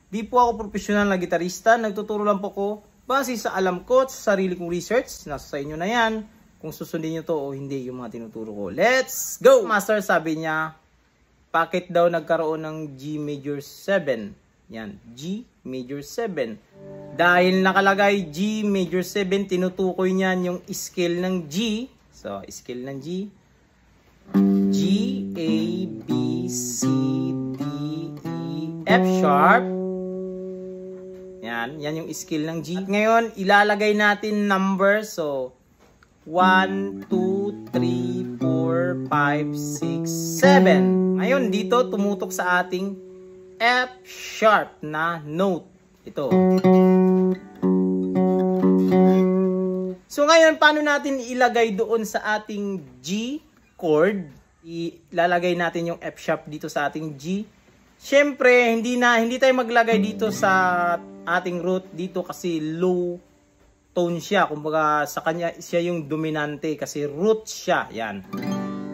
Di po ako profesional na gitarista. Nagtuturo lang po ko base sa alam ko at sa sarili kong research. Nasa sa inyo na yan. Kung susundin nyo to o hindi yung mga tinuturo ko. Let's go! Master, sabi niya, bakit daw nagkaroon ng G major 7? Yan, G major 7. Dahil nakalagay G major 7, tinutukoy niyan yung scale ng G. So, scale ng G. G, A, B, C, D, E, F sharp. Yan yung scale ng G. Ngayon, ilalagay natin number. So, 1, 2, 3, 4, 5, 6, 7. Ngayon, dito tumutok sa ating F sharp na note. Ito. So, ngayon, paano natin ilagay doon sa ating G chord? Ilalagay natin yung F sharp dito sa ating G. Siyempre, hindi tayo maglagay dito sa ating root dito kasi low tone siya. Kumbaga sa kanya siya yung dominante kasi root siya. Yan.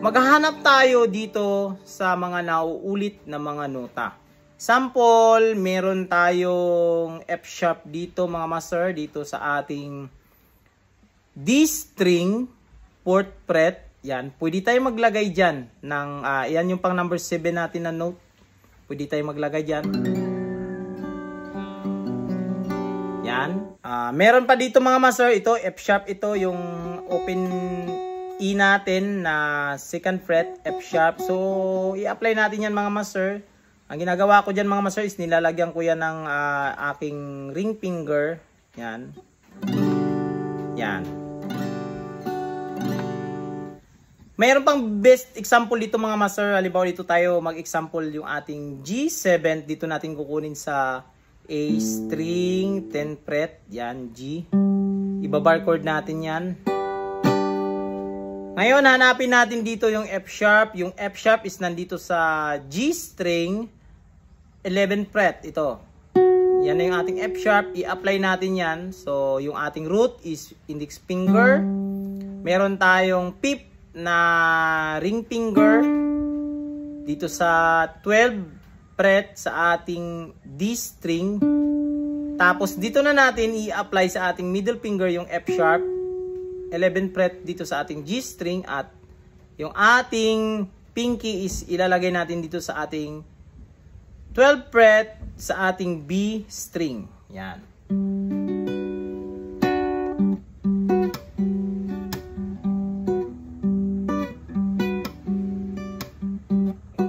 Maghahanap tayo dito sa mga nauulit na mga nota. Sample, meron tayong F sharp dito mga master, dito sa ating D string, 4th fret. Yan, pwede tayo maglagay dyan ng, yan yung pang number 7 natin na note. Pwede tayo maglagay dyan. Yan. Meron pa dito mga master, ito, F sharp ito, yung open E natin na 2nd fret, F sharp. So, i-apply natin yan mga master. Ang ginagawa ko dyan mga master is nilalagyan ko yan ng aking ring finger. Yan. Yan. Mayroon pang best example dito mga master. Halimbawa dito tayo mag-example yung ating G7. Dito natin kukunin sa A string, 10th fret. Yan, G. Iba-bar chord natin yan. Ngayon, hanapin natin dito yung F sharp. Yung F sharp is nandito sa G string, 11th fret. Ito. Yan na yung ating F sharp. I-apply natin yan. So, yung ating root is index finger. Meron tayong 5th na ring finger dito sa 12 fret sa ating D string. Tapos dito na natin i-apply sa ating middle finger yung F sharp, 11 fret dito sa ating G string, at yung ating pinky is ilalagay natin dito sa ating 12 fret sa ating B string. Yan.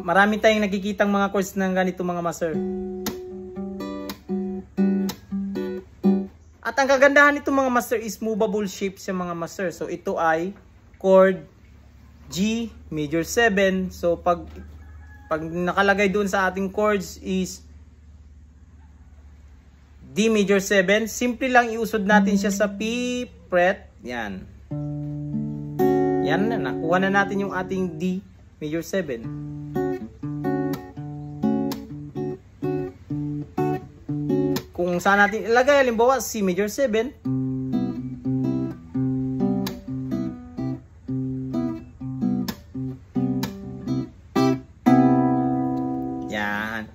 Marami tayong nakikitang mga chords ng ganito mga master. At ang kagandahan nito mga master is movable shape sa mga master. So ito ay chord G major 7. So pag nakalagay doon sa ating chords is D major 7, simple lang iusod natin siya sa P fret. Yan. Yan na, nakuha na natin yung ating D major 7. Kung saan natin ilagay, halimbawa C major 7. Yan.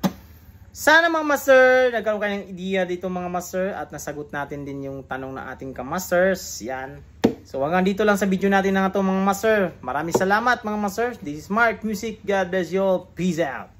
Sana mga master, nagkaroon kayo ng idea dito mga master at nasagot natin din yung tanong na ating ka-masters. Yan. So hanggang dito lang sa video natin ng ito mga master. Maraming salamat mga master. This is Mark Music. God bless you all. Peace out.